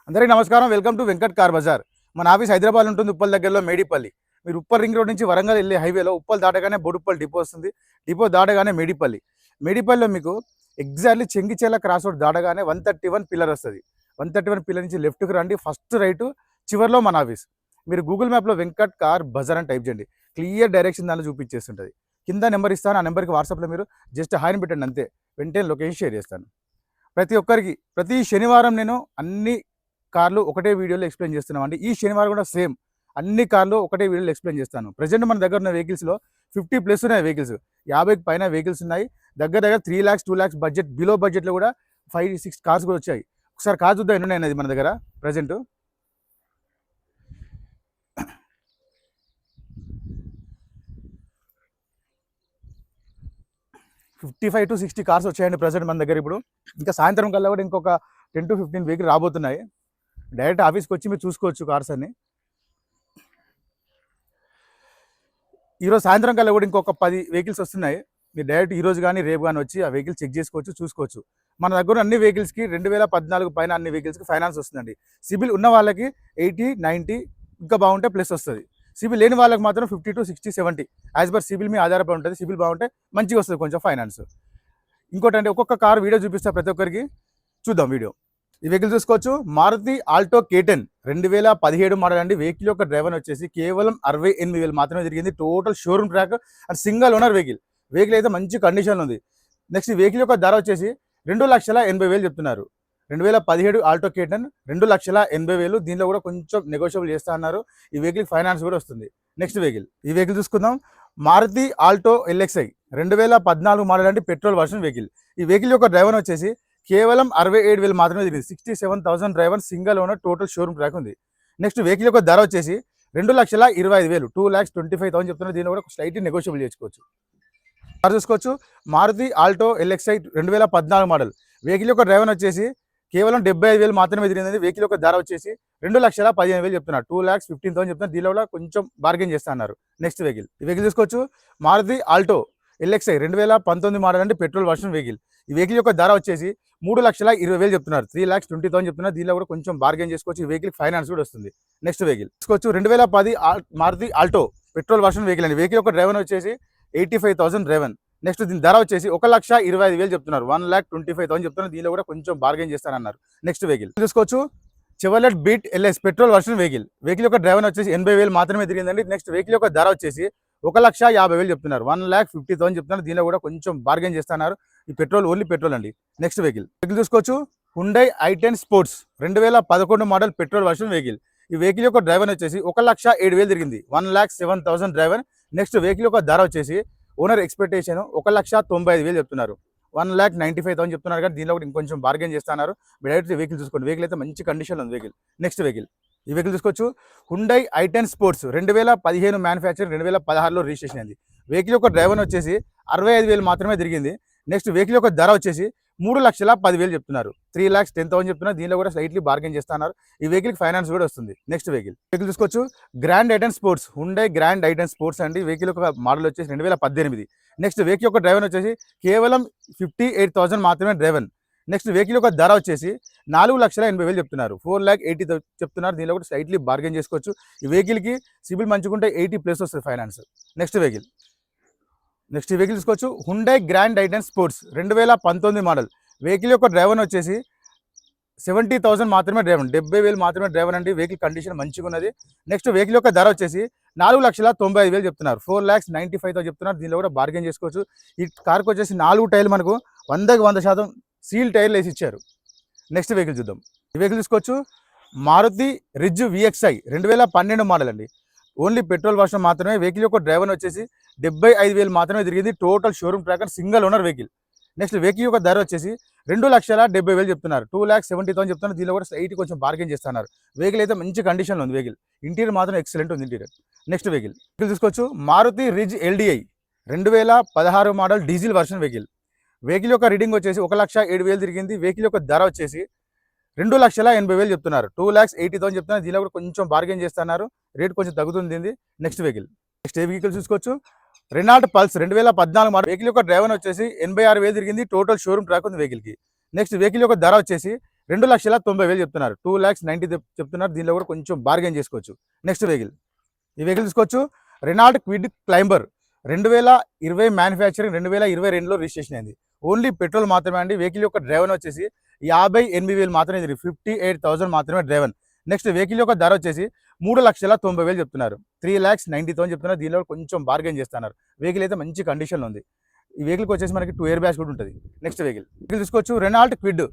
అందరికీ నమస్కారం. Welcome to Venkat car Bazaar. మన ఆఫీస్ హైదరాబాద్ ఉంటుంది, ఉప్పల్ దగ్గరలో మేడిపల్లి. మీరు ఉప్పల్ రింగ్ రోడ్ నుంచి వరంగల్ వెళ్ళే హైవేలో ఉప్పల్ దాటగానే బొడుప్పల్ డిపో వస్తుంది. డిపో దాటగానే మేడిపల్లి. మేడిపల్లిలో మీకు ఎగ్జాక్ట్లీ చెంగిచెర్ల క్రాస్ రోడ్ దాటగానే 131 పిల్లర్ వస్తుంది. 131 పిల్లర్ నుంచి లెఫ్ట్కి రండి, ఫస్ట్ రైట్, చివరిలో మన ఆఫీస్. మీరు గూగుల్ మ్యాప్లో వెంకట్ కార్ బజార్ అని టైప్ చేయండి, క్లియర్ డైరెక్షన్ దానిలో చూపించేస్తుంటుంది. కింద నెంబర్ ఇస్తాను, ఆ నెంబర్కి వాట్సాప్లో మీరు జస్ట్ హాయిని పెట్టండి, అంతే. వెంటనే లొకేషన్ షేర్ చేస్తాను. ప్రతి ఒక్కరికి ప్రతి శనివారం నేను అన్ని కార్లు ఒకటే వీడియోలో ఎక్స్ప్లెయిన్ చేస్తున్నామండి. ఈ శనివారం కూడా సేమ్ అన్ని కార్లు ఒకటే వీడియోలో ఎక్స్ప్లెయిన్ చేస్తాను. ప్రజెంట్ మన దగ్గర ఉన్న వెహికల్స్లో 50+ ఉన్నాయి వెహికల్స్, 50కి పైన వెహికల్స్ ఉన్నాయి. దగ్గర 3 lakhs 2 lakhs బడ్జెట్, బిలో బడ్జెట్లో కూడా 5-6 కార్స్ కూడా వచ్చాయి. ఒకసారి కార్ చూద్దాం ఎన్ని ఉన్నాయి మన దగ్గర ప్రజెంట్. 55 to 60 కార్స్ వచ్చాయండి ప్రజెంట్ మన దగ్గర. ఇప్పుడు ఇంకా సాయంత్రం కల్లా కూడా ఇంకొక 10 to 15 వెహికల్ రాబోతున్నాయి. డైరెక్ట్ ఆఫీస్కి వచ్చి మీరు చూసుకోవచ్చు కార్స్ అన్ని. ఈరోజు సాయంత్రం కల్లా కూడా ఇంకొక 10 వెహికల్స్ వస్తున్నాయి. మీరు డైరెక్ట్ ఈరోజు కానీ రేపు కానీ వచ్చి ఆ వెహికల్ చెక్ చేసుకోవచ్చు, చూసుకోవచ్చు. మన దగ్గర అన్ని వెహికల్స్కి 2014 పైన అన్ని వెహికల్స్కి ఫైనాన్స్ వస్తుందండి. సిబిల్ ఉన్న వాళ్ళకి 80, 90 ఇంకా బాగుంటే ప్లస్ వస్తుంది. సిబిల్ లేని వాళ్ళకి మాత్రం 50 to 60, 70 యాజ్ పర్ సిబిల్ మీ ఆధారపడి ఉంటుంది. సిబిల్ బాగుంటే మంచిగా వస్తుంది కొంచెం ఫైనాన్స్. ఇంకోటి అంటే ఒక్కొక్క కార్ వీడియో చూపిస్తా ప్రతి ఒక్కరికి, చూద్దాం వీడియో. ఈ వెహికల్ చూసుకోవచ్చు, మారుతి ఆల్టో K10 2017 మోడల్ అండి. వెహికల్ యొక్క డ్రైవర్ వచ్చేసి కేవలం 68,000 మాత్రమే తిరిగింది. Total showroom track and single owner vehicle. Vehicle అయితే మంచి కండిషన్లో ఉంది. నెక్స్ట్ వెహికల్ యొక్క ధర వచ్చేసి 2,80,000 చెప్తున్నారు. 2017 ఆల్టో K10 2,80,000. దీనిలో కూడా కొంచెం నెగోషియబుల్ చేస్తా అన్నారు. ఈ వెహికల్ ఫైనాన్స్ కూడా వస్తుంది. నెక్స్ట్ వెహికల్, ఈ వెహికల్ చూసుకుందాం, మారుతి ఆల్టో LXi 2014 మోడల్ అండి, పెట్రోల్ వర్షన్ వెహికల్. ఈ వెహికల్ యొక్క డ్రైవర్ వచ్చేసి కేవలం 67,000 మాత్రమే తిరిగింది. 67,000 driver, single owner, total showroom track ఉంది. నెక్స్ట్ వెహికల్ యొక్క ధర వచ్చేసి 2,25,000 2,25,000 చెప్తున్నారు. దీనిలో కూడా స్లైట్లీ నెగోషియబుల్ చేసుకోవచ్చు. కార్ చూసుకోవచ్చు, Maruti Alto LXi 2014 model. Vehicle యొక్క డ్రైవర్ వచ్చేసి కేవలం 75,000 మాత్రమే తిరిగింది. వెహికల్ యొక్క ధర వచ్చేసి 2,15,000 చెప్తున్నారు. 2,15,000 చెప్తున్నారు. దీనిలో కూడా కొంచెం బార్గెన్ చేస్తా అన్నారు. నెక్స్ట్ వెహికల్, ఈ వెహికల్ చూసుకోవచ్చు, మారుతి ఆల్టో LXi 2019 మోడల్ అంటే పెట్రోల్ వర్షన్ వెహికల్. ఈ వెహికల్ యొక్క ధర వచ్చేసి 3,20,000 చెప్తున్నారు. 3,20,000 చెప్తున్నారు. దీనిలో కూడా కొంచెం బార్గెన్ చేసుకోవచ్చు. ఈ వెహికల్ ఫైనాన్స్ కూడా వస్తుంది. నెక్స్ట్ వెహికల్ చూసుకోవచ్చు, 2010 Maruti Alto petrol version vehicle అండి. వెహికల్ యొక్క డ్రైవర్ వచ్చేసి 85,000 డ్రైవర్. నెక్స్ట్ దీని ధర వచ్చేసి 1,25,000 చెప్తున్నారు. 1,25,000 చెప్తున్నారు. దీనిలో కూడా కొంచెం బార్గెన్ చేస్తారన్నారు. నెక్స్ట్ వెహికల్ చూసుకోవచ్చు, Chevrolet beat LS petrol version vehicle. Vehicle యొక్క డ్రైవర్ వచ్చేసి 80,000 మాత్రమే తిరిగిందండి. నెక్స్ట్ వెహికల్ యొక్క ధర వచ్చేసి 1,50,000 చెప్తున్నారు. 1,50,000 చెప్తున్నారు. దీనిలో కూడా కొంచెం బార్గెన్ చేస్తున్నారు. ఈ పెట్రోల్ ఓన్లీ పెట్రోల్ అండి. నెక్స్ట్ వెహికల్ చూసుకోవచ్చు, Hyundai i10 sports 2011 model petrol version vehicle. ఈ వెహికల్ యొక్క డ్రైవర్ వచ్చేసి 1,07,000 తిరిగింది. 1,07,000 డ్రైవర్. నెక్స్ట్ వెహికల్ యొక్క ధర వచ్చేసి ఓనర్ ఎక్స్పెక్టేషన్ 1,95,000 చెప్తున్నారు. 1,95,000 చెప్తున్నారు. కానీ దీనిలో కూడా ఇంకొంచెం బార్గెన్ చేస్తున్నారు. డైరెక్ట్ వెహికల్ చూసుకోండి. వెహికల్ అయితే మంచి కండిషన్లో ఉంది వెహికల్. నెక్స్ట్ వెహికల్, ఈ వెహికల్ చూసుకోవచ్చు, హుండై i10 స్పోర్ట్స్ 2015 మ్యానుఫ్యాక్చర్, 2016లో రిజిస్ట్రేషన్ అయింది. వెహికల్ యొక్క డ్రైవర్ వచ్చేసి 65,000 మాత్రమే తిరిగింది. నెక్స్ట్ వెహికల్ యొక్క ధర వచ్చేసి 3,10,000 చెప్తున్నారు. 3,10,000 చెప్తున్నారు. దీనిలో కూడా స్లైట్లీ బార్గెన్ చేస్తున్నారు. ఈ వెహికల్ ఫైనాన్స్ కూడా వస్తుంది. నెక్స్ట్ వెహికల్ చూసుకోవచ్చు, grand i10 sports, Hyundai grand i10 sports అండి. వెహికల్ యొక్క మోడల్ వచ్చేసి 2018. నెక్స్ట్ వెహికల్ యొక్క డ్రైవర్ వచ్చేసి కేవలం 58,000 మాత్రమే డ్రైవర్. నెక్స్ట్ వెహికల్ యొక్క ధర వచ్చేసి 4,80,000 చెప్తున్నారు. 4,80,000 చెప్తున్నారు. దీనిలో కూడా స్లైట్లీ బార్గెన్ చేసుకోవచ్చు. ఈ వెహికల్కి సిబిల్ మంచుకుంటే 80+ వస్తుంది ఫైనాన్స్. నెక్స్ట్ వెహికల్, నెక్స్ట్ ఈ వెహికల్ చూసుకోవచ్చు, Hyundai grand i10 sports 2019 model. Vehicle యొక్క డ్రైవర్ వచ్చేసి 70,000 మాత్రమే డ్రైవర్, 70,000 మాత్రమే డ్రైవర్ అండి. వెహికల్ కండిషన్ మంచిగా ఉన్నది. నెక్స్ట్ వెహికల్ యొక్క ధర వచ్చేసి 4,95,000 చెప్తున్నారు. 4,95,000 చెప్తున్నారు. దీనిలో కూడా బార్గెన్ చేసుకోవచ్చు. ఈ కార్కి వచ్చేసి 4 టైర్లు మనకు 100% సీల్ టైర్లు వేసి ఇచ్చారు. నెక్స్ట్ వెహికల్ చూద్దాం. ఈ వెహికల్ చూసుకోవచ్చు, మారుతి రిజ్ VXi 2012 మోడల్ అండి. ఓన్లీ పెట్రోల్ వర్షన్ మాత్రమే. వెహికల్ యొక్క డ్రైవర్ వచ్చేసి 75,000 మాత్రమే తిరిగింది. Total showroom track single owner vehicle. Next vehicle యొక్క ధర వచ్చేసి 2,70,000 చెప్తున్నారు. 2,70,000 చెప్తున్నారు. దీనిలో కూడా స్లైట్ కొంచెం బార్గెన్ చేస్తున్నారు. వెహికల్ అయితే మంచి కండిషన్లో ఉంది. వెహికల్ ఇంటీరియర్ మాత్రం ఎక్సలెంట్ ఉంది ఇంటీరియర్. నెక్స్ట్ వెహికల్ చూసుకోవచ్చు, Maruti Ritz LDI 2016 model diesel version vehicle. Vehicle యొక్క రీడింగ్ వచ్చేసి 1,07,000 తిరిగింది. వెహికల్ యొక్క ధర వచ్చేసి 2,80,000 చెప్తున్నారు. 2,80,000 చెప్తున్నారు. దీనిలో కూడా కొంచెం బార్గెన్ చేస్తున్నారు. రేట్ కొంచెం తగ్గుతుంది. నెక్స్ట్ వెహికల్, నెక్స్ట్ ఏ వెహికల్ చూసుకోవచ్చు, రెనాల్ట్ పల్స్ 2014 మోడల్. వెహికల్ యొక్క డ్రైవర్ వచ్చేసి 86,000 తిరిగింది. టోటల్ షోరూమ్ ట్రాక్ ఉంది వెహికల్కి. నెక్స్ట్ వెహికల్ యొక్క ధర వచ్చేసి 2,90,000 చెప్తున్నారు. 2,90,000 చెప్తున్నారు. దీనిలో కూడా కొంచెం బార్గెన్ చేసుకోవచ్చు. నెక్స్ట్ వెహికల్, ఈ వెహికల్ తీసుకోవచ్చు. రెనాల్ట్ క్విడ్ క్లైంబర్ 2020 మ్యానుఫ్యాక్చరింగ్, 2022లో రిజిస్ట్రేషన్ అయింది. ఓన్లీ పెట్రోల్ మాత్రమే అండి. వెహికల్ యొక్క డ్రైవర్ వచ్చేసి 58,000 మాత్రమే, 58,000 మాత్రమే డ్రైవర్. నెక్స్ట్ వెహికల్ యొక్క ధర వచ్చేసి 3,90,000 చెప్తున్నారు. 3,90,000 చెప్తున్నారు. దీనిలో కొంచెం బార్గెన్ చేస్తున్నారు. వెహికల్ అయితే మంచి కండిషన్లో ఉంది. ఈ వెహికల్కి వచ్చేసి మనకి 2 ఎయిర్ బ్యాగ్స్ కూడా ఉంటుంది. నెక్స్ట్ వెహికల్ తీసుకోవచ్చు. Renault quid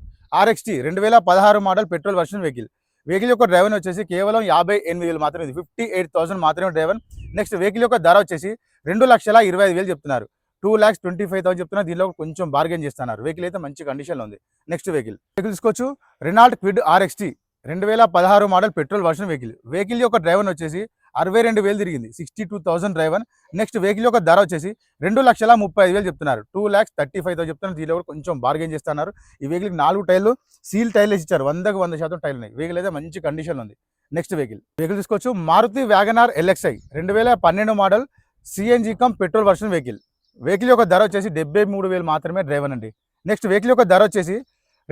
RXT 2016 model petrol version vehicle. Vehicle యొక్క డ్రైవర్ వచ్చేసి కేవలం 58,000 మాత్రమే, 58,000 మాత్రమే డ్రైవర్. నెక్స్ట్ వెహికల్ యొక్క ధర వచ్చేసి 2,25,000 చెప్తున్నారు. 2,25,000 చెప్తున్నారు. దీనిలో కొంచెం బార్గెన్ చేస్తున్నారు. వెహికల్ అయితే మంచి కండిషన్లో ఉంది. నెక్స్ట్ వెహికల్ తీసుకోవచ్చు. Renault quid RXT 2016 model petrol version vehicle. Vehicle యొక్క డ్రైవర్ వచ్చేసి 62,000 తిరిగింది, 62,000 డ్రైవర్. నెక్స్ట్ వెహికల్ యొక్క ధర వచ్చేసి 2,35,000 చెప్తున్నారు. 2,35,000 చెప్తున్నారు. దీనిలో కూడా కొంచెం బార్గెన్ చేస్తున్నారు. ఈ వెహికల్కి 4 టైర్లు సీల్ టైర్లు ఇచ్చారు. 100% టైర్లు ఉన్నాయి. వెహికల్ అయితే మంచి కండిషన్లో ఉంది. నెక్స్ట్ వెహికల్ తీసుకోవచ్చు. Maruti Wagon R LXi 2012 model CNG cum petrol version vehicle. Vehicle యొక్క ధర వచ్చేసి 73,000 మాత్రమే డ్రైవర్ అండి. నెక్స్ట్ వెహికల్ యొక్క ధర వచ్చేసి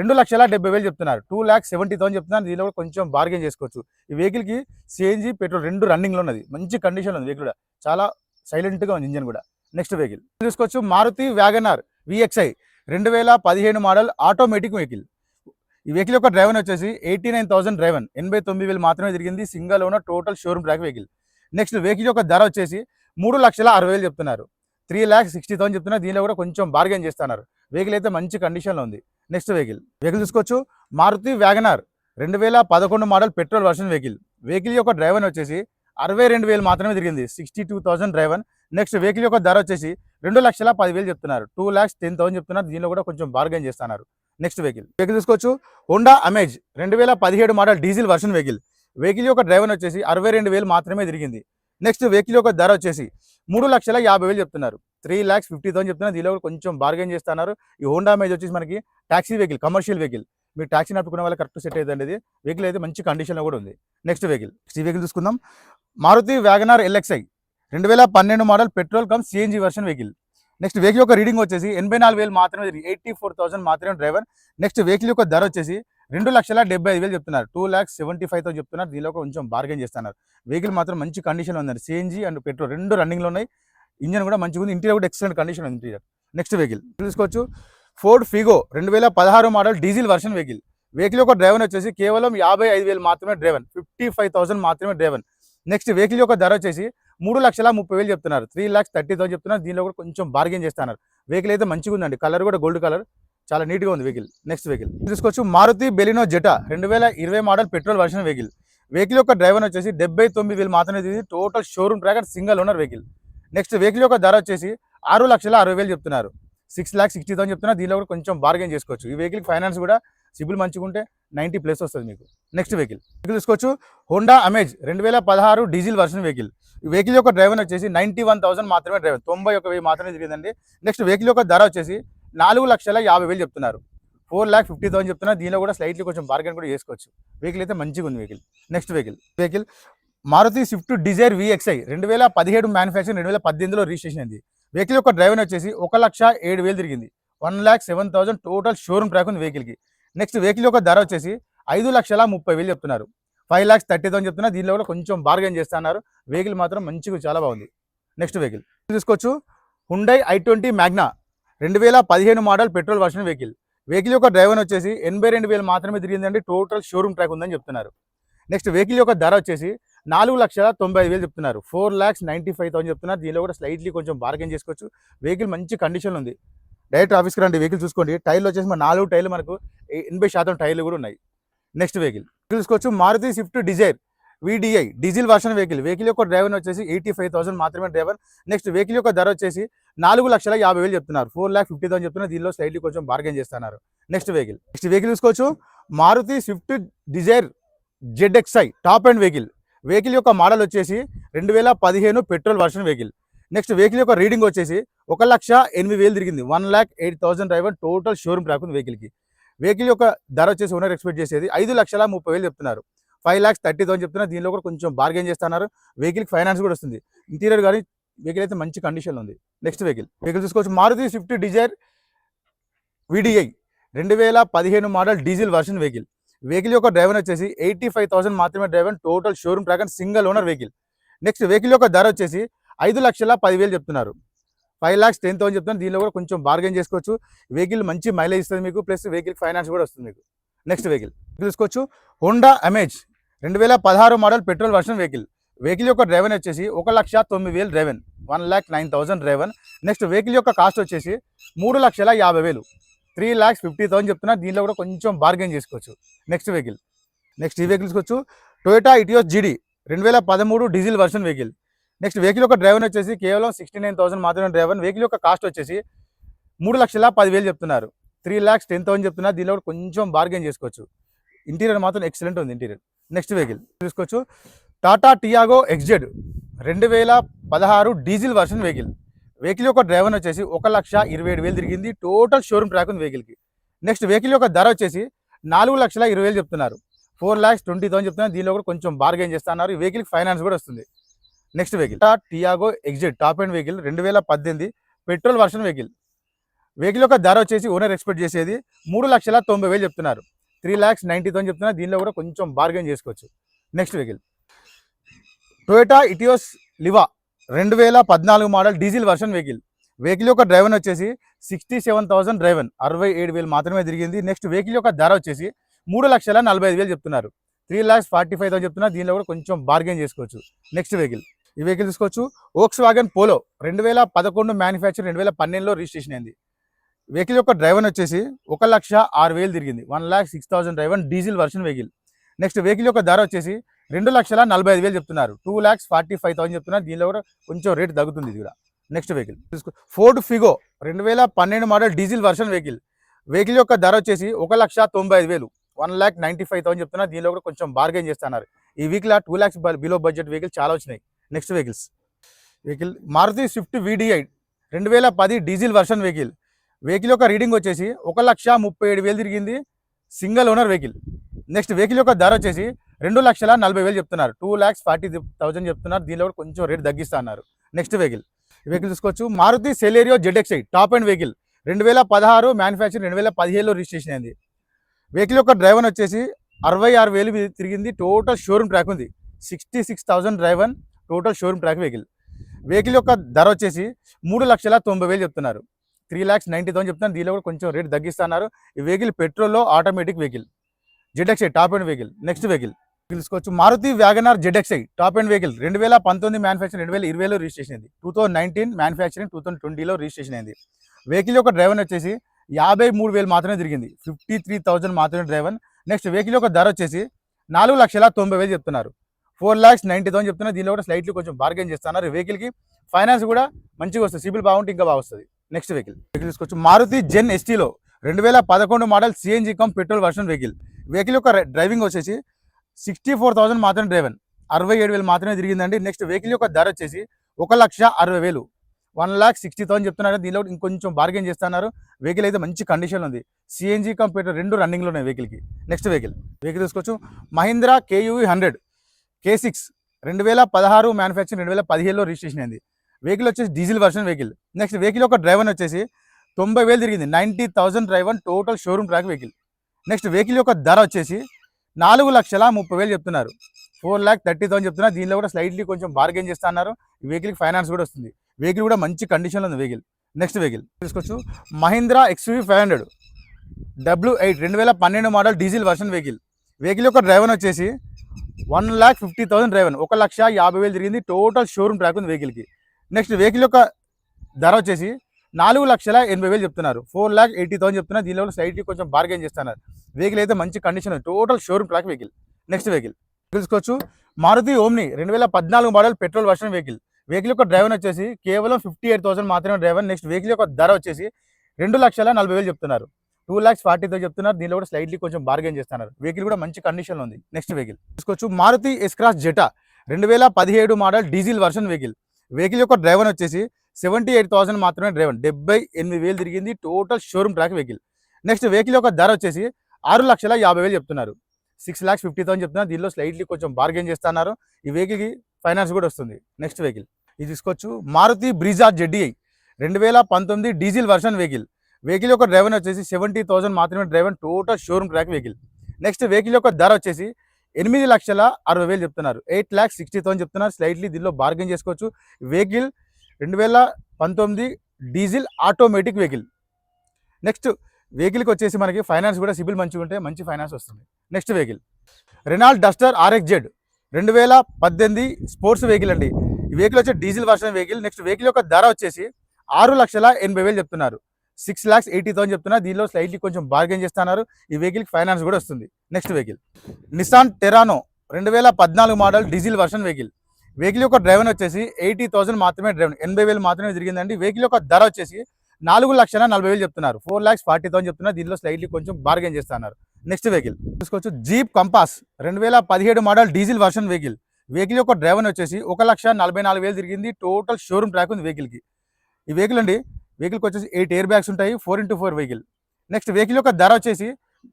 2,70,000 చెప్తున్నారు. 2,70,000 చెప్తున్నారు. దీనిలో కూడా కొంచెం బార్గెన్ చేసుకోవచ్చు. ఈ వెహికల్కి CNG పెట్రోల్ 2 రన్నింగ్లో ఉన్నది. మంచి కండిషన్లో ఉంది. వెహికల్ కూడా చాలా సైలెంట్గా ఉంది ఇంజన్ కూడా. నెక్స్ట్ వెహికల్ తీసుకోవచ్చు. Maruti Wagon R VXi 2015 model automatic vehicle. ఈ వెహికల్ యొక్క డ్రైవర్ వచ్చేసి 89,000 డ్రైవర్, 89,000 మాత్రమే తిరిగింది. Single owner, total showroom track vehicle. Next vehicle యొక్క ధర వచ్చేసి 3,60,000 చెప్తున్నారు. 3,60,000 చెప్తున్నారు. దీనిలో కూడా కొంచెం బార్గెన్ చేస్తున్నారు. వెహికల్ అయితే మంచి కండిషన్లో ఉంది. నెక్స్ట్ వెహికల్ తీసుకోవచ్చు. Maruti Wagon R 2011 model petrol version vehicle. Vehicle యొక్క డ్రైవర్ వచ్చేసి 62,000 మాత్రమే తిరిగింది, 62,000 డ్రైవర్. నెక్స్ట్ వెహికల్ యొక్క ధర వచ్చేసి 2,10,000 చెప్తున్నారు. 2,10,000 చెప్తున్నారు. దీనిలో కూడా కొంచెం బార్గెన్ చేస్తున్నారు. నెక్స్ట్ వెహికల్ తీసుకోవచ్చు. Honda amaze 2017 model diesel version vehicle. Vehicle యొక్క డ్రైవర్ వచ్చేసి 62,000 మాత్రమే తిరిగింది. నెక్స్ట్ వెహికల్ యొక్క ధర వచ్చేసి 3,50,000 చెప్తున్నారు. 3,50,000 చెప్తున్నారు. దీనిలో కూడా కొంచెం బార్గెన్ చేస్తున్నారు. ఈ హోండా అమేజ్ వచ్చేసి మనకి టాక్సీ వెహికల్, కమర్షియల్ వెహికల్. మీరు టాక్సీ నడుపుకునే వాళ్ళకి కరెక్ట్ సెట్ అవుతుంది అండి. వెహికల్ అయితే మంచి కండిషన్లో కూడా ఉంది. నెక్స్ట్ వెహికల్ చూసుకుందాం. Maruti Wagon R LXi 2012 model petrol cum CNG version vehicle. Next vehicle యొక్క రీడింగ్ వచ్చేసి 84,000 మాత్రమే, 84,000 మాత్రమే డ్రైవర్. నెక్స్ట్ వెహికల్ యొక్క ధర వచ్చేసి 2,75,000 చెప్తున్నారు. 2,75,000 చెప్తున్నారు. దీనిలో కొంచెం బార్గెన్ చేస్తున్నారు. వెహికల్ మాత్రం మంచి కండిషన్లో ఉందండి. CNG అండ్ పెట్రోల్ 2 రన్నింగ్లో ఉన్నాయి. ఇంజన్ కూడా మంచిగా ఉంది. ఇంటీరియర్ కూడా ఎక్సలెంట్ కండిషన్ ఉంది ఇంటీరియర్. నెక్స్ట్ వెహికల్ తీసుకోవచ్చు. Ford Figo 2016 model diesel version vehicle. Vehicle యొక్క డ్రైవర్ వచ్చేసి కేవలం 55,000 మాత్రమే డ్రైవర్, 55,000 మాత్రమే డ్రైవర్. నెక్స్ట్ వెహికల్ యొక్క ధర వచ్చేసి 3,30,000 చెప్తున్నారు. 3,30,000 చెప్తున్నారు. దీనిలో కూడా కొంచెం బార్గెన్ చేస్తున్నారు. వెహికల్ అయితే మంచిగా ఉందండి. కలర్ కూడా గోల్డ్ కలర్, చాలా నీట్గా ఉంది వెహికల్. నెక్స్ట్ వెహికల్ తీసుకోవచ్చు. Maruti Baleno Zeta 2020 model petrol version vehicle. Vehicle యొక్క డ్రైవర్ వచ్చేసి 79,000 మాత్రమే తిరిగింది. Total showroom track, single owner vehicle. Next vehicle యొక్క ధర వచ్చేసి 6,60,000 చెప్తున్నారు. 6,60,000 చెప్తున్నారు. దీనిలో కూడా కొంచెం బార్గెన్ చేసుకోవచ్చు. ఈ వెహికల్ ఫైనాన్స్ కూడా సిబిల్ మంచిగా ఉంటే 90+ వస్తుంది మీకు. నెక్స్ట్ వెహికల్ తీసుకోవచ్చు. Honda amaze 2016 diesel version vehicle. ఈ వెహికల్ యొక్క డ్రైవర్ వచ్చేసి 91,000 మాత్రమే డ్రైవర్, 91,000 మాత్రమే తిరిగిందండి. నెక్స్ట్ వెహికల్ యొక్క ధర వచ్చేసి 4,50,000 చెప్తున్నారు. 4,50,000 చెప్తున్నారు. దీనిలో కూడా స్లైట్లీ కొంచెం బార్గెన్ కూడా చేసుకోవచ్చు. వెహికల్ అయితే మంచిగా ఉంది vehicle. Next vehicle Maruti Swift Dzire VXi 2017 manufacturing, 2018లో రిజిస్ట్రేషన్ అయింది. వెహికల్ యొక్క డ్రైవర్ వచ్చేసి 1,07,000 తిరిగింది, 1,07,000 టోటల్ షోరూమ్ ట్రాక్ ఉంది వెహికల్కి. నెక్స్ట్ వెహికల్ యొక్క ధర వచ్చేసి 5,30,000 చెప్తున్నారు. 5,30,000 చెప్తున్నారు. దీనిలో కూడా కొంచెం బార్గెన్ చేస్తున్నారు. వెహికల్ మాత్రం మంచిగా చాలా బాగుంది. నెక్స్ట్ వెహికల్ తీసుకోవచ్చు. Hyundai i20 Magna 2015 model petrol version vehicle. Vehicle యొక్క డ్రైవర్ వచ్చేసి 82,000 మాత్రమే తిరిగిందండి. టోటల్ షోరూమ్ ట్రాక్ ఉందని చెప్తున్నారు. నెక్స్ట్ వెహికల్ యొక్క ధర వచ్చేసి 4,95,000 చెప్తున్నారు. 4,95,000 చెప్తున్నారు. దీనిలో కూడా స్లైట్లీ కొంచెం బార్గెన్ చేసుకోవచ్చు. వెహికల్ మంచి కండిషన్లో ఉంది. డైరెక్ట్ ఆఫీస్కి రండి. వెహికల్ చూసుకోండి. టైర్లు వచ్చేసి మన 4 టైర్లు మనకు 80% టైర్లు కూడా ఉన్నాయి. నెక్స్ట్ వెహికల్ తీసుకోవచ్చు. Maruti Swift Dzire VDI diesel version vehicle. Vehicle యొక్క డ్రైవర్ వచ్చేసి 85,000 మాత్రమే డ్రైవర్. నెక్స్ట్ వెహికల్ యొక్క ధర వచ్చేసి 4,50,000 చెప్తున్నారు. 4,50,000 చెప్తున్నారు. దీనిలో స్లైట్లీ కొంచెం బార్గెన్ చేస్తున్నారు. నెక్స్ట్ వెహికల్ తీసుకోవచ్చు. Maruti Swift Dzire ZXi top end vehicle. Vehicle యొక్క మోడల్ వచ్చేసి 2015 petrol version vehicle. Next vehicle యొక్క రీడింగ్ వచ్చేసి 1,08,000 తిరిగింది, 1,08,000 డ్రైవర్. టోటల్ షోరూమ్ ట్రాక్ ఉంది వెహికల్కి. వెహికల్ యొక్క ధర వచ్చేసి ఓనర్ ఎక్స్పెక్ట్ చేసేది 5,30,000 చెప్తున్నారు. 5,30,000 చెప్తున్నారు. దీనిలో కూడా కొంచెం బార్గెన్ చేస్తున్నారు. వెహికల్కి ఫైనాన్స్ కూడా వస్తుంది. ఇంటీరియర్ కానీ వెహికల్ అయితే మంచి కండిషన్లో ఉంది. నెక్స్ట్ వెహికల్ చూసుకోవచ్చు. Maruti Swift Dzire VDI 2015 model diesel version vehicle. Vehicle యొక్క డ్రైవర్ వచ్చేసి 85,000 మాత్రమే driver, total showroom track and single owner vehicle. Next vehicle యొక్క ధర వచ్చేసి 5,10,000 చెప్తున్నారు. 5,10,000 చెప్తున్నారు. దీనిలో కూడా కొంచెం బార్గెన్ చేసుకోవచ్చు. వెహికల్ మంచి మైలేజ్ ఇస్తుంది మీకు, ప్లస్ వెహికల్ ఫైనాన్స్ కూడా వస్తుంది మీకు. నెక్స్ట్ వెహికల్ చూసుకోవచ్చు, Honda amaze 2016 model petrol version vehicle. Vehicle యొక్క డ్రైవర్ వచ్చేసి 1,09,000 డ్రైవన్, 1,09,000 డ్రైవన్. నెక్స్ట్ వెహికల్ యొక్క కాస్ట్ వచ్చేసి 3,50,000, 3,50,000 చెప్తున్నారు. దీనిలో కూడా కొంచెం బార్గెన్ చేసుకోవచ్చు. నెక్స్ట్ వెహికల్, నెక్స్ట్ ఈ వెహికల్ తీసుకోవచ్చు, టొయోటా ఇటియోస్ జీడీ 2013 diesel version vehicle. Next vehicle యొక్క డ్రైవర్ వచ్చేసి కేవలం 69,000 మాత్రమే డ్రైవర్. వెహికల్ యొక్క కాస్ట్ వచ్చేసి 3,10,000 చెప్తున్నారు, 3,10,000 చెప్తున్నారు. దీనిలో కూడా కొంచెం బార్గెన్ చేసుకోవచ్చు. ఇంటీరియర్ మాత్రం ఎక్సలెంట్ ఉంది ఇంటీరియర్. నెక్స్ట్ వెహికల్ చూసుకోవచ్చు, Tata Tiago XZ 2016 diesel version vehicle. Vehicle యొక్క డ్రైవర్ వచ్చేసి 1,27,000 తిరిగింది. టోటల్ షోరూమ్ ట్రాక్ ఉంది వెహికల్కి. నెక్స్ట్ వెహికల్ యొక్క ధర వచ్చేసి 4,20,000 చెప్తున్నారు, 4,20,000 చెప్తున్నారు. దీనిలో కూడా కొంచెం బార్గెన్ చేస్తున్నారు. ఈ వెహికల్కి ఫైనాన్స్ కూడా వస్తుంది. Next vehicle Tata Tiago XZ top end vehicle 2018 petrol version vehicle. Vehicle యొక్క ధర వచ్చేసి ఓనర్ ఎక్స్పెక్ట్ చేసేది 3,90,000 చెప్తున్నారు, 3,90,000 చెప్తున్నారు. దీనిలో కూడా కొంచెం బార్గెన్ చేసుకోవచ్చు. Next vehicle Toyota Etios Liva 2014 model diesel version vehicle. Vehicle యొక్క డ్రైవర్ వచ్చేసి 67,000 డ్రైవన్, 67,000 మాత్రమే తిరిగింది. నెక్స్ట్ వెహికల్ యొక్క ధర వచ్చేసి 3,45,000 చెప్తున్నారు, 3,45,000 చెప్తున్నారు. దీనిలో కూడా కొంచెం బార్గెన్ చేసుకోవచ్చు. నెక్స్ట్ వెహికల్ ఈ వెహికల్ తీసుకోవచ్చు, వోక్స్వాగన్ పోలో 2011 మ్యానుఫ్యాక్చర్, 2012లో రిజిస్ట్రేషన్ అయింది. వెహికల్ యొక్క డ్రైవర్ వచ్చేసి 1,06,000 తిరిగింది, 1,06,000 driver, diesel version vehicle. Next vehicle యొక్క ధర వచ్చేసి 2,45,000 చెప్తున్నారు, 2,45,000 చెప్తున్నారు. దీనిలో కూడా కొంచెం రేట్ తగ్గుతుంది ఇది కూడా. Next vehicle Ford Figo 2012 model diesel version vehicle. Vehicle యొక్క ధర వచ్చేసి 1,95,000, 1,95,000 చెప్తున్నారు. దీనిలో కూడా కొంచెం బార్గెన్ చేస్తున్నారు. ఈ వీక్లో 2 lakhs బిలో బడ్జెట్ వెహికల్ చాలా వచ్చినాయి. Next vehicle Maruti Swift VDI 2010 diesel version vehicle. Vehicle యొక్క రీడింగ్ వచ్చేసి 1,37,000 తిరిగింది, single owner vehicle. Next vehicle యొక్క ధర వచ్చేసి 2,40,000 చెప్తున్నారు, 2,40,000 చెప్తున్నారు. దీనిలో కూడా కొంచెం రేట్ తగ్గిస్తున్నారు. నెక్స్ట్ వెహికల్ చూసుకోవచ్చు, Maruti Celerio ZXi top end vehicle 2016 manufacture, 2017లో రిజిస్ట్రేషన్ అయింది. వెహికల్ యొక్క డ్రైవర్ వచ్చేసి 66,000 తిరిగింది. టోటల్ షోరూమ్ ట్రాక్ ఉంది, 66,000 driver, total showroom track vehicle. Vehicle యొక్క ధర వచ్చేసి 3,90,000 చెప్తున్నారు, 3,90,000 చెప్తున్నారు. దీనిలో కూడా కొంచెం రేట్ తగ్గిస్తున్నారు. ఈ వెహికల్ పెట్రోల్లో automatic vehicle, ZXi top end vehicle. Next vehicle తీసుకోవచ్చు, Maruti Wagon R ZXi top end vehicle 2019 manufacture, 2020లో రిజిస్ట్రేషన్ అయింది. 2019 మ్యానుఫ్యాక్చరింగ్, 2020లో రిజిస్ట్రేషన్ అయింది. వెహికల్ యొక్క డ్రైవర్ వచ్చేసి 53,000 మాత్రమే తిరిగింది, 53,000 మాత్రమే డ్రైవర్. నెక్స్ట్ వెహికల్ యొక్క ధర వచ్చేసి 4,90,000 చెప్తున్నారు, 4,90,000 చెప్తున్నారు. దీనిలో కూడా స్లైట్లీ కొంచెం బార్గెన్ చేస్తున్నారు. వెహికల్కి ఫైనాన్స్ కూడా మంచిగా వస్తుంది, సిబిల్ బాగుంటే ఇంకా బాగా వస్తుంది. నెక్స్ట్ వెహికల్ తీసుకోవచ్చు, మారుతి జెన్ STలో 2011 model CNG cum petrol version vehicle. Vehicle యొక్క డ్రైవింగ్ వచ్చేసి 64,000 మాత్రమే డ్రైవర్, 67,000 మాత్రమే తిరిగిందండి. నెక్స్ట్ వెహికల్ యొక్క ధర వచ్చేసి 1,60,000, 1,60,000 చెప్తున్నారు. దీనిలో ఇంకొంచెం బార్గెన్ చేస్తున్నారు. వెహికల్ అయితే మంచి కండిషన్ ఉంది, CNG కమ్ పెట్రోల్ రెండు రన్నింగ్లో ఉన్నాయి వెహికల్కి. నెక్స్ట్ వెహికల్ తీసుకోవచ్చు, మహీంద్రా KUV 100 K6 2016 మ్యానుఫ్యాక్చర్, 2017లో రిజిస్ట్రేషన్ అయింది. వెహికల్ వచ్చేసి diesel version vehicle. Next vehicle యొక్క డ్రైవర్ వచ్చేసి 90,000 తిరిగింది, 90,000 driver, total showroom track vehicle. Next vehicle యొక్క ధర వచ్చేసి 4,30,000 చెప్తున్నారు, 4,30,000 చెప్తున్నారు. దీనిలో కూడా స్లైట్లీ కొంచెం బార్గెన్ చేస్తున్నారు. ఈ వెహికల్కి ఫైనాన్స్ కూడా వస్తుంది. వెహికల్ కూడా మంచి కండిషన్లో ఉంది వెహికల్. నెక్స్ట్ వెహికల్ తీసుకోవచ్చు, Mahindra XUV 500 W8 2012 model diesel version vehicle. Vehicle యొక్క డ్రైవర్ వచ్చేసి 1,50,000 డ్రైవర్, 1,50,000 తిరిగింది. టోటల్ షోరూమ్ ట్రాక్ ఉంది వెహికల్కి. నెక్స్ట్ వెహికల్ యొక్క ధర వచ్చేసి 4,80,000 చెప్తున్నారు, 4,80,000 చెప్తున్నారు. దీనిలో స్లైట్లీ కొంచెం బార్గెన్ చేస్తున్నారు. వెహికల్ అయితే మంచి కండిషన్ ఉంది, total showroom track vehicle. Next vehicle తీసుకోవచ్చు, Maruti Omni 2014 model petrol version vehicle. Vehicle యొక్క డ్రైవర్ వచ్చేసి కేవలం 58,000 మాత్రమే డ్రైవర్. నెక్స్ట్ వెహికల్ యొక్క ధర వచ్చేసి 2,40,000 చెప్తున్నారు, 2,40,000 చెప్తున్నారు. దీనిలో కూడా స్లైట్లీ కొంచెం బార్గెన్ చేస్తున్నారు. వెహికల్ కూడా మంచి కండిషన్లో ఉంది. నెక్స్ట్ వెహికల్ తీసుకోవచ్చు, Maruti S-Cross Jetta 2017 model diesel version vehicle. Vehicle యొక్క డ్రైవర్ వచ్చేసి 78,000 మాత్రమే డ్రైవర్, 78,000 తిరిగింది. Total showroom track vehicle. Next vehicle యొక్క ధర వచ్చేసి 6,50,000 చెప్తున్నారు, 6,50,000 చెప్తున్నారు. దీనిలో స్లైట్లీ కొంచెం బార్గెన్ చేస్తున్నారు. ఈ వెహికల్కి ఫైనాన్స్ కూడా వస్తుంది. నెక్స్ట్ వెహికల్ ఇది తీసుకోవచ్చు, Maruti Brezza ZDI 2019 diesel version vehicle. Vehicle యొక్క డ్రైవర్ వచ్చేసి 70,000 మాత్రమే driver, total showroom track vehicle. Next vehicle యొక్క ధర వచ్చేసి 8,60,000 చెప్తున్నారు. 8,60,000 చెప్తున్నారు. స్లైట్లీ దీనిలో బార్గెన్ చేసుకోవచ్చు. Vehicle 2019 diesel automatic vehicle. Next వెహికల్కి వచ్చేసి మనకి ఫైనాన్స్ కూడా సిబిల్ మంచిగా ఉంటే మంచి ఫైనాన్స్ వస్తుంది. Next vehicle Renault Duster RXZ 2018 sports vehicle అండి. ఈ వెహికల్ వచ్చే diesel version vehicle. Next vehicle యొక్క ధర వచ్చేసి 6,80,000 చెప్తున్నారు. 6,80,000 చెప్తున్నారు. దీనిలో స్లైట్లీ కొంచెం బార్గెన్ చేస్తున్నారు. ఈ వెహికల్కి ఫైనాన్స్ కూడా వస్తుంది. Next vehicle Nissan టెరానో 2014 model diesel version vehicle. Vehicle యొక్క డ్రైవర్ వచ్చేసి 80,000 మాత్రమే డ్రైవర్, 80,000 మాత్రమే తిరిగిందండి. వెహికల్ యొక్క ధర వచ్చేసి 4,40,000 చెప్తున్నారు. 4,40,000 చెప్తున్నారు. దీనిలో స్లైట్లీ కొంచెం బార్గెన్ చేస్తున్నారు. నెక్స్ట్ వెహికల్ చూసుకోవచ్చు jeep compass 2017 model diesel version vehicle. Vehicle యొక్క డ్రైవర్ వచ్చేసి 1,44,000 తిరిగింది. టోటల్ షోరూమ్ ట్రాక్ ఉంది వెహికల్కి. ఈ వెహికల్ అండి వెహికల్కి వచ్చేసి 8 ఎయిర్ బ్యాగ్స్ ఉంటాయి. 4x4 vehicle. నెక్స్ట్ వెహికల్ యొక్క ధర వచ్చేసి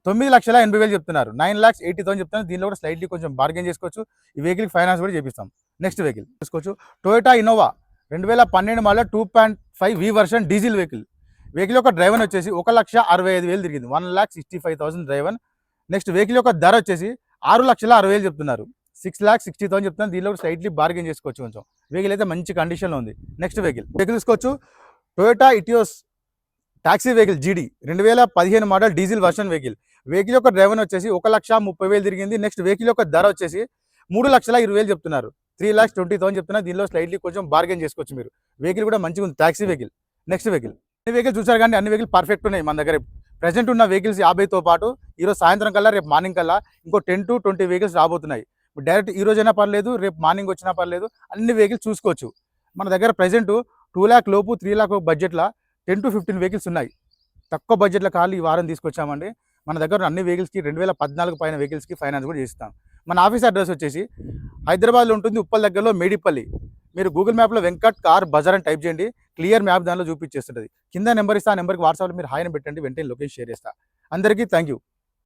9,80,000 చెప్తున్నారు. 9,80,000 చెప్తున్నారు. దీనిలో కూడా స్లైట్లీ కొంచెం బార్గెన్ చేసుకోవచ్చు. ఈ వెహికల్కి ఫైనాన్స్ కూడా చేపిస్తాం. నెక్స్ట్ వెహికల్ చూసుకోవచ్చు Toyota Innova 2012 model 2.5 V version diesel vehicle. Vehicle యొక్క డ్రైవర్ వచ్చేసి 1,65,000 తిరిగింది. 1,65,000 డ్రైవర్. నెక్స్ట్ వెహికల్ యొక్క ధర వచ్చేసి 6,60,000 చెప్తున్నారు. 6,60,000 చెప్తున్నారు. దీనిలో స్లైట్లీ బార్గెన్ చేసుకోవచ్చు కొంచెం. వెహికల్ అయితే మంచి కండిషన్లో ఉంది. నెక్స్ట్ వెహికల్ చూసుకోవచ్చు Toyota Etios taxi vehicle GD 2015 model diesel version vehicle. Vehicle యొక్క డ్రైవర్ వచ్చేసి 1,30,000 తిరిగింది. నెక్స్ట్ వెహికల్ యొక్క ధర వచ్చేసి 3,20,000 చెప్తున్నారు. 3,20,000 చెప్తున్నారు. దీనిలో స్లైట్లీ కొంచెం బార్గెన్ చేసుకోవచ్చు మీరు. వెహికల్ కూడా మంచిగా ఉంది. Taxi vehicle. నెక్స్ట్ వెహికల్ అన్ని వెహికల్ చూసారు కానీ అన్ని వెహికల్ పర్ఫెక్ట్ ఉన్నాయి మన దగ్గర. ప్రెసెంట్ ఉన్న వెహికల్స్ 50తో పాటు ఈరోజు సాయంత్రం కల్లా రేపు మార్నింగ్ కల్లా ఇంకో 10 to 20 వెహికల్స్ రాబోతున్నాయి. డైరెక్ట్ ఈ రోజైనా పర్లేదు, రేపు మార్నింగ్ వచ్చినా పర్లేదు, అన్ని వెహికల్స్ చూసుకోవచ్చు. మన దగ్గర ప్రెసెంట్ 2 lakh లోపు 3 lakh బడ్జెట్లో 10 to 15 వెహికల్స్ ఉన్నాయి. తక్కువ బడ్జెట్లో కాళ్ళు ఈ వారం తీసుకొచ్చామండి. మన దగ్గర అన్ని వెహికల్స్కి 2014 పైన వెహికల్స్కి ఫైనాన్స్ కూడా చేస్తాం. మన ఆఫీస్ అడ్రస్ వచ్చేసి హైదరాబాద్లో ఉంటుంది, ఉప్పల్ దగ్గరలో మేడిపల్లి. మీరు గూగుల్ మ్యాప్లో వెంకట్ కార్ బజార్ అని టైప్ చేయండి. క్లియర్ మ్యాప్ దానిలో చూపించేస్తుంటుంది. కింద నెంబర్ ఇస్తా, ఆ నెంబర్కి వాట్సాప్లో మీరు హాయ్ అని పెట్టండి, వెంటనే లొకేషన్ షేర్ చేస్తా. అందరికీ థ్యాంక్ యూ.